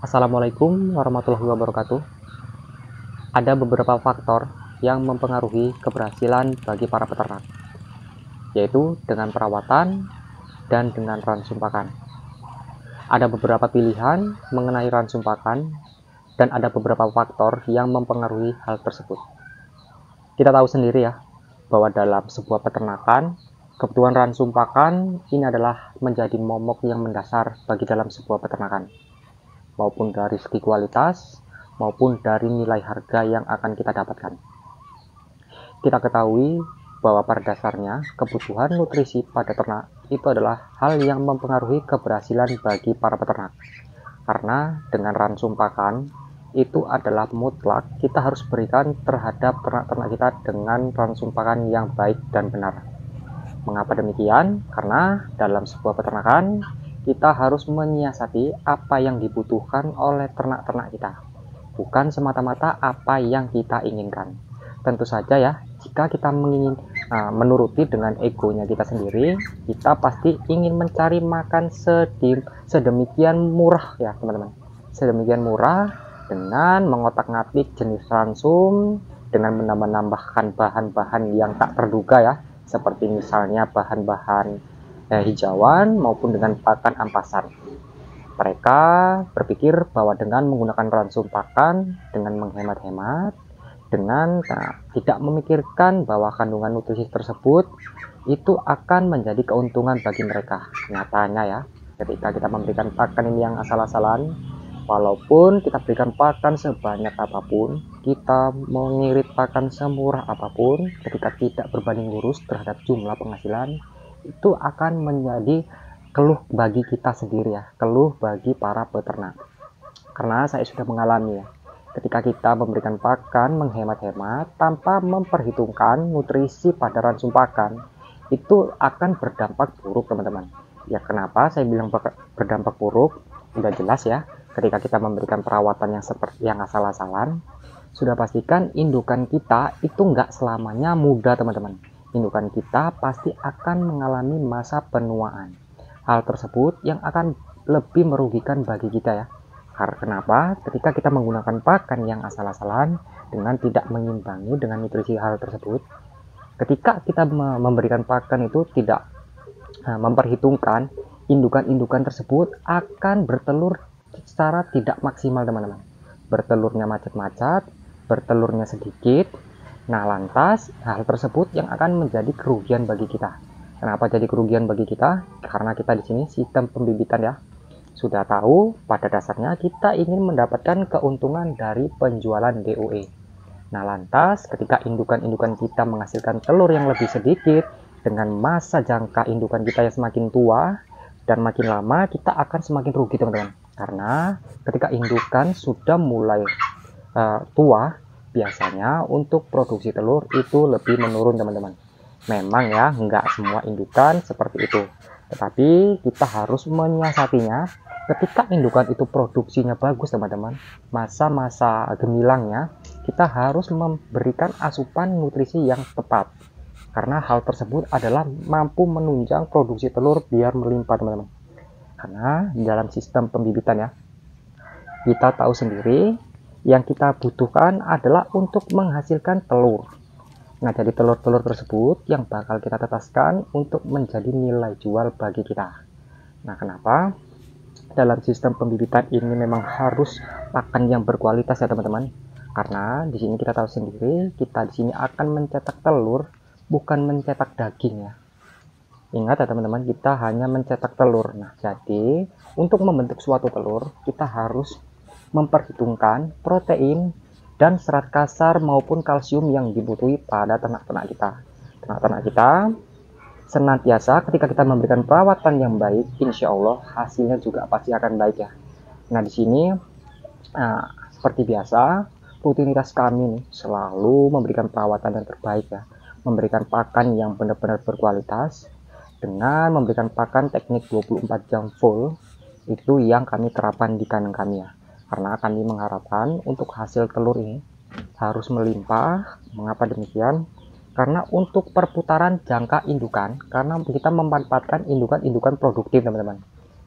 Assalamualaikum warahmatullahi wabarakatuh. Ada beberapa faktor yang mempengaruhi keberhasilan bagi para peternak, yaitu dengan perawatan dan dengan ransum pakan. Ada beberapa pilihan mengenai ransum pakan dan ada beberapa faktor yang mempengaruhi hal tersebut. Kita tahu sendiri ya, bahwa dalam sebuah peternakan, kebutuhan ransum pakan ini adalah menjadi momok yang mendasar bagi dalam sebuah peternakan, maupun dari segi kualitas maupun dari nilai harga yang akan kita dapatkan. Kita ketahui bahwa pada dasarnya kebutuhan nutrisi pada ternak itu adalah hal yang mempengaruhi keberhasilan bagi para peternak. Karena dengan ransum pakan itu adalah mutlak kita harus berikan terhadap ternak-ternak kita dengan ransum pakan yang baik dan benar. Mengapa demikian? Karena dalam sebuah peternakan kita harus menyiasati apa yang dibutuhkan oleh ternak-ternak kita, bukan semata-mata apa yang kita inginkan. Tentu saja ya, jika kita menuruti dengan egonya kita sendiri, kita pasti ingin mencari makan sedemikian murah ya teman-teman, sedemikian murah dengan mengotak-ngatik jenis ransum, dengan menambahkan bahan-bahan yang tak terduga ya, seperti misalnya bahan-bahan hijauan maupun dengan pakan ampasan. Mereka berpikir bahwa dengan menggunakan ransum pakan, dengan menghemat-hemat, dengan tidak memikirkan bahwa kandungan nutrisi tersebut itu akan menjadi keuntungan bagi mereka. Nyatanya ya, ketika kita memberikan pakan ini yang asal-asalan, walaupun kita berikan pakan sebanyak apapun, kita mengirit pakan semurah apapun, ketika tidak berbanding lurus terhadap jumlah penghasilan, itu akan menjadi keluh bagi kita sendiri ya, keluh bagi para peternak. Karena saya sudah mengalami ya, ketika kita memberikan pakan menghemat-hemat tanpa memperhitungkan nutrisi pada ransum pakan, itu akan berdampak buruk teman-teman. Ya kenapa saya bilang berdampak buruk? Sudah jelas ya, ketika kita memberikan perawatan yang asal-asalan, sudah pastikan indukan kita itu nggak selamanya muda teman-teman. Indukan kita pasti akan mengalami masa penuaan. Hal tersebut yang akan lebih merugikan bagi kita ya. Karena kenapa? Ketika kita menggunakan pakan yang asal-asalan dengan tidak mengimbangi dengan nutrisi hal tersebut, ketika kita memberikan pakan itu tidak memperhitungkan, indukan-indukan tersebut akan bertelur secara tidak maksimal teman-teman. Bertelurnya macet-macet, bertelurnya sedikit. Nah, lantas hal tersebut yang akan menjadi kerugian bagi kita. Kenapa jadi kerugian bagi kita? Karena kita di sini sistem pembibitan ya. Sudah tahu pada dasarnya kita ingin mendapatkan keuntungan dari penjualan DOE. Nah, lantas ketika indukan-indukan kita menghasilkan telur yang lebih sedikit dengan masa jangka indukan kita yang semakin tua dan makin lama, kita akan semakin rugi teman-teman. Karena ketika indukan sudah mulai tua, biasanya untuk produksi telur itu lebih menurun teman-teman. Memang ya nggak semua indukan seperti itu, tetapi kita harus menyiasatinya. Ketika indukan itu produksinya bagus teman-teman, masa-masa gemilangnya kita harus memberikan asupan nutrisi yang tepat, karena hal tersebut adalah mampu menunjang produksi telur biar melimpah teman-teman. Karena dalam sistem pembibitan ya, kita tahu sendiri yang kita butuhkan adalah untuk menghasilkan telur. Nah, jadi telur-telur tersebut yang bakal kita tetaskan untuk menjadi nilai jual bagi kita. Nah, kenapa? Dalam sistem pembibitan ini memang harus pakan yang berkualitas ya teman-teman. Karena di sini kita tahu sendiri, kita di sini akan mencetak telur, bukan mencetak daging ya. Ingat ya teman-teman, kita hanya mencetak telur. Nah, jadi untuk membentuk suatu telur, kita harus memperhitungkan protein dan serat kasar maupun kalsium yang dibutuhi pada ternak-ternak kita. Ternak-ternak kita senantiasa ketika kita memberikan perawatan yang baik, insya Allah hasilnya juga pasti akan baik ya. Nah, di sini seperti biasa, rutinitas kami nih selalu memberikan perawatan yang terbaik ya, memberikan pakan yang benar-benar berkualitas dengan memberikan pakan teknik 24 jam full. Itu yang kami terapkan di kandang kami ya. Karena kami mengharapkan untuk hasil telur ini harus melimpah. Mengapa demikian? Karena untuk perputaran jangka indukan, karena kita memanfaatkan indukan-indukan produktif teman-teman.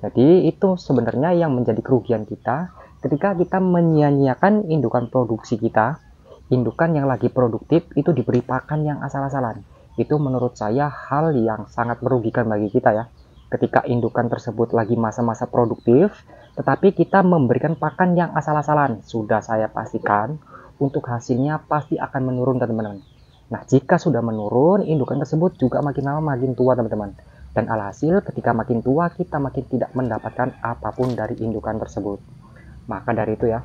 Jadi itu sebenarnya yang menjadi kerugian kita Ketika kita menyia-nyiakan indukan produksi kita, indukan yang lagi produktif itu diberi pakan yang asal-asalan. Itu menurut saya hal yang sangat merugikan bagi kita ya. Ketika indukan tersebut lagi masa-masa produktif, tetapi kita memberikan pakan yang asal-asalan, sudah saya pastikan untuk hasilnya pasti akan menurun teman-teman. Nah, jika sudah menurun, indukan tersebut juga makin lama makin tua teman-teman. Dan alhasil ketika makin tua, kita makin tidak mendapatkan apapun dari indukan tersebut. Maka dari itu ya,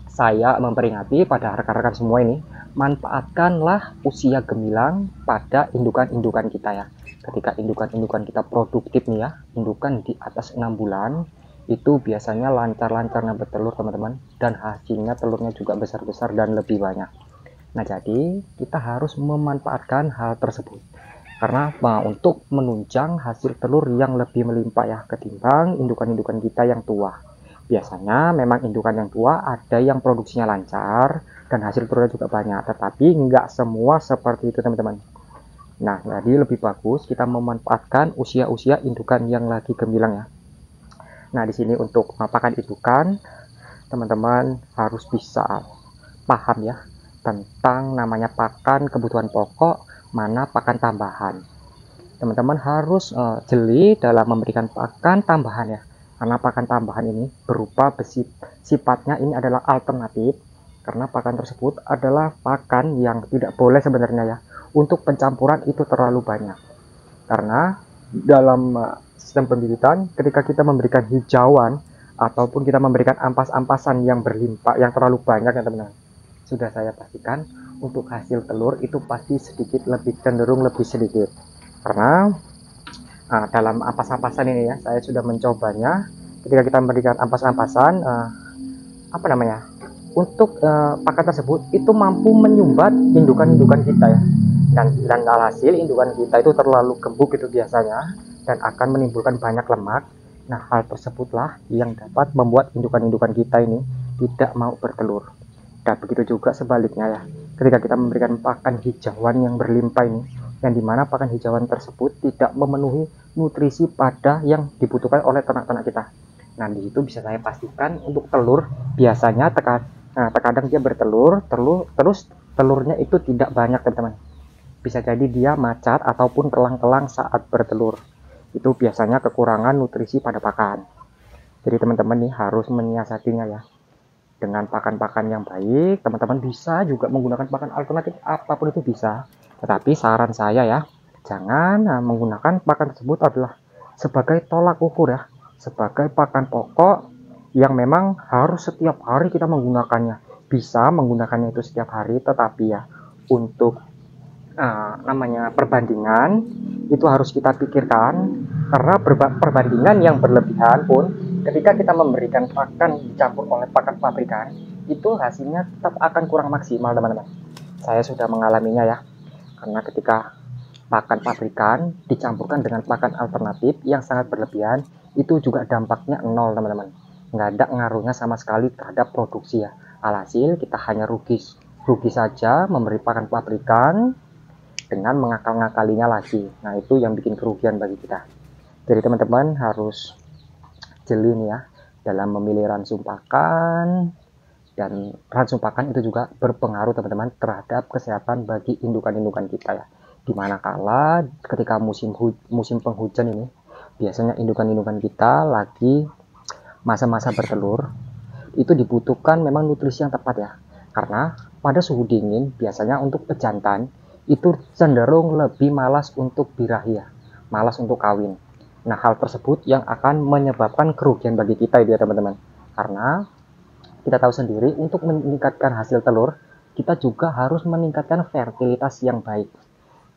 saya memperingati pada rekan-rekan semua ini, manfaatkanlah usia gemilang pada indukan-indukan kita ya. Ketika indukan-indukan kita produktif nih ya, indukan di atas 6 bulan, itu biasanya lancar-lancarnya bertelur teman-teman, dan hasilnya telurnya juga besar-besar dan lebih banyak. Nah, jadi kita harus memanfaatkan hal tersebut. Karena untuk menunjang hasil telur yang lebih melimpah ya, ketimbang indukan-indukan kita yang tua. Biasanya memang indukan yang tua ada yang produksinya lancar dan hasil telurnya juga banyak, tetapi nggak semua seperti itu teman-teman. Nah, jadi lebih bagus kita memanfaatkan usia-usia indukan yang lagi gemilang ya. Nah, di sini untuk pakan indukan, teman-teman harus bisa paham ya tentang namanya pakan kebutuhan pokok, mana pakan tambahan. Teman-teman harus jeli dalam memberikan pakan tambahan ya. Karena pakan tambahan ini berupa besi, sifatnya ini adalah alternatif, karena pakan tersebut adalah pakan yang tidak boleh sebenarnya ya untuk pencampuran itu terlalu banyak. Karena dalam sistem pembibitan, ketika kita memberikan hijauan ataupun kita memberikan ampas-ampasan yang berlimpah, yang terlalu banyak ya teman-teman, sudah saya pastikan untuk hasil telur itu pasti sedikit lebih cenderung lebih sedikit. Karena dalam ampas-ampasan ini ya, saya sudah mencobanya. Ketika kita memberikan ampas-ampasan, untuk pakan tersebut itu mampu menyumbat indukan-indukan kita ya. Dan alhasil indukan kita itu terlalu gembuk itu biasanya dan akan menimbulkan banyak lemak. Nah, hal tersebutlah yang dapat membuat indukan-indukan kita ini tidak mau bertelur. Dan begitu juga sebaliknya ya. Ketika kita memberikan pakan hijauan yang berlimpah ini, yang dimana pakan hijauan tersebut tidak memenuhi nutrisi pada yang dibutuhkan oleh ternak-ternak kita. Nah, di situ bisa saya pastikan untuk telur biasanya terkadang dia bertelur, terus telurnya itu tidak banyak teman-teman. Bisa jadi dia macat ataupun kelang-kelang saat bertelur. Itu biasanya kekurangan nutrisi pada pakan. Jadi teman-teman nih harus menyiasatinya ya. Dengan pakan-pakan yang baik, teman-teman bisa juga menggunakan pakan alternatif apapun itu bisa. Tetapi saran saya ya, jangan menggunakan pakan tersebut adalah sebagai tolak ukur ya, sebagai pakan pokok yang memang harus setiap hari kita menggunakannya. Bisa menggunakannya itu setiap hari, tetapi ya untuk perbandingan itu harus kita pikirkan, karena perbandingan yang berlebihan pun ketika kita memberikan pakan dicampur oleh pakan pabrikan itu hasilnya tetap akan kurang maksimal teman-teman. Saya sudah mengalaminya ya. Karena ketika pakan pabrikan dicampurkan dengan pakan alternatif yang sangat berlebihan, itu juga dampaknya nol teman-teman. Nggak ada ngaruhnya sama sekali terhadap produksi ya. Alhasil kita hanya rugi saja memberi pakan pabrikan dengan mengakal-ngakalinya lagi. Nah, itu yang bikin kerugian bagi kita. Jadi teman-teman harus jeli nih ya dalam memilih ransum pakan. Dan ransum pakan itu juga berpengaruh teman-teman terhadap kesehatan bagi indukan-indukan kita ya. Dimana kala ketika musim penghujan ini, biasanya indukan-indukan kita lagi masa-masa bertelur, itu dibutuhkan memang nutrisi yang tepat ya. Karena pada suhu dingin biasanya untuk pejantan itu cenderung lebih malas untuk birahi ya, malas untuk kawin. Nah, hal tersebut yang akan menyebabkan kerugian bagi kita itu ya teman-teman. Karena kita tahu sendiri, untuk meningkatkan hasil telur, kita juga harus meningkatkan fertilitas yang baik.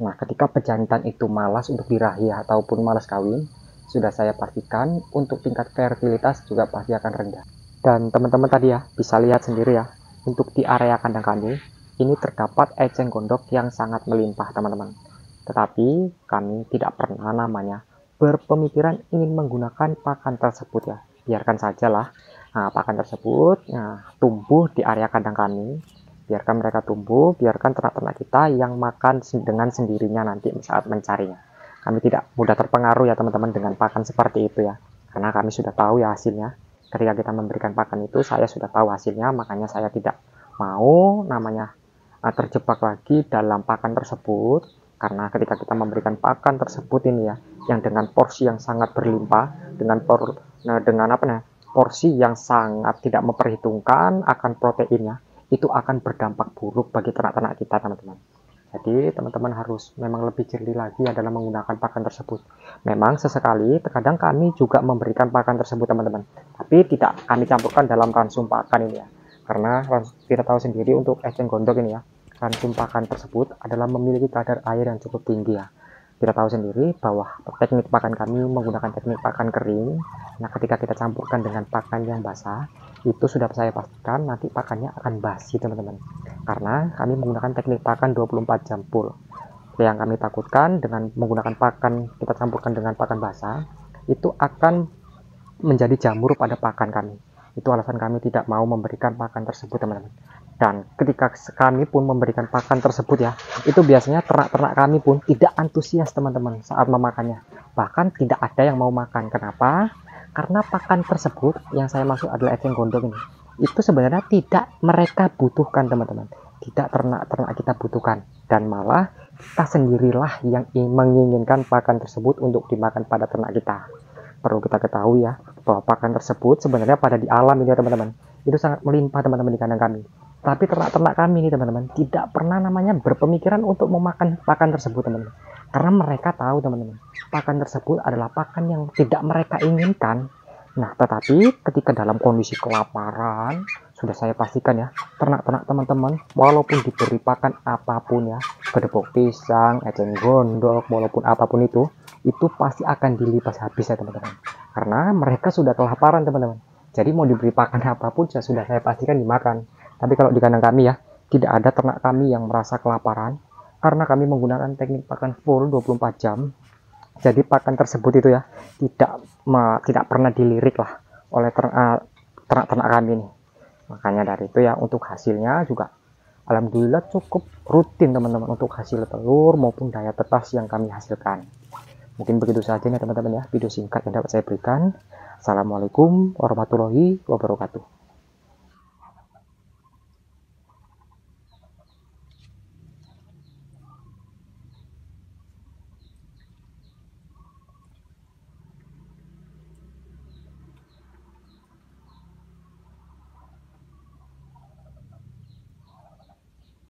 Nah, ketika pejantan itu malas untuk birahi ataupun malas kawin, sudah saya pastikan untuk tingkat fertilitas juga pasti akan rendah. Dan teman-teman tadi ya, bisa lihat sendiri ya, untuk di area kandang kami, ini terdapat eceng gondok yang sangat melimpah teman-teman. Tetapi kami tidak pernah namanya berpemikiran ingin menggunakan pakan tersebut ya. Biarkan sajalah pakan tersebut tumbuh di area kandang kami, biarkan mereka tumbuh, biarkan ternak-ternak kita yang makan dengan sendirinya nanti saat mencarinya. Kami tidak mudah terpengaruh ya teman-teman dengan pakan seperti itu ya, karena kami sudah tahu ya hasilnya. ketika kita memberikan pakan itu saya sudah tahu hasilnya, makanya saya tidak mau namanya terjebak lagi dalam pakan tersebut. Karena ketika kita memberikan pakan tersebut ini ya, yang dengan porsi yang sangat berlimpah, dengan porsi yang sangat tidak memperhitungkan akan proteinnya, itu akan berdampak buruk bagi ternak-ternak kita, teman-teman. Jadi teman-teman harus memang lebih jeli lagi dalam menggunakan pakan tersebut. Memang sesekali terkadang kami juga memberikan pakan tersebut, teman-teman, tapi tidak kami campurkan dalam ransum pakan ini ya, karena kita tahu sendiri untuk eceng gondok ini ya, ransum pakan tersebut adalah memiliki kadar air yang cukup tinggi ya. Kita tahu sendiri bahwa teknik pakan kami menggunakan teknik pakan kering. Nah, ketika kita campurkan dengan pakan yang basah, itu sudah saya pastikan nanti pakannya akan basi, teman-teman. Karena kami menggunakan teknik pakan 24 jam full. Yang kami takutkan dengan menggunakan pakan kita campurkan dengan pakan basah, itu akan menjadi jamur pada pakan kami. Itu alasan kami tidak mau memberikan pakan tersebut, teman-teman. Dan ketika kami pun memberikan pakan tersebut ya, itu biasanya ternak-ternak kami pun tidak antusias, teman-teman, saat memakannya. Bahkan tidak ada yang mau makan. Kenapa? Karena pakan tersebut yang saya maksud adalah eceng gondok ini, itu sebenarnya tidak mereka butuhkan, teman-teman. Tidak ternak-ternak kita butuhkan. Dan malah kita sendirilah yang menginginkan pakan tersebut untuk dimakan pada ternak kita. Perlu kita ketahui ya, bahwa pakan tersebut sebenarnya pada di alam ini ya, teman-teman, itu sangat melimpah, teman-teman, di kandang kami. Tapi ternak-ternak kami ini, teman-teman, tidak pernah namanya berpemikiran untuk memakan pakan tersebut, teman-teman. Karena mereka tahu, teman-teman, pakan tersebut adalah pakan yang tidak mereka inginkan. Nah, tetapi ketika dalam kondisi kelaparan, sudah saya pastikan ya, ternak-ternak teman-teman, walaupun diberi pakan apapun ya, kedepok pisang, eceng gondok, walaupun apapun itu pasti akan dilipas habis ya, teman-teman. Karena mereka sudah kelaparan, teman-teman. Jadi mau diberi pakan apapun sudah saya pastikan dimakan. Tapi kalau di kandang kami ya, tidak ada ternak kami yang merasa kelaparan, karena kami menggunakan teknik pakan full 24 jam. Jadi pakan tersebut itu ya, tidak pernah dilirik lah oleh ternak-ternak kami ini. Makanya dari itu ya, untuk hasilnya juga alhamdulillah cukup rutin, teman-teman, untuk hasil telur maupun daya tetas yang kami hasilkan. Mungkin begitu saja nih, teman-teman ya, video singkat yang dapat saya berikan. Assalamualaikum warahmatullahi wabarakatuh.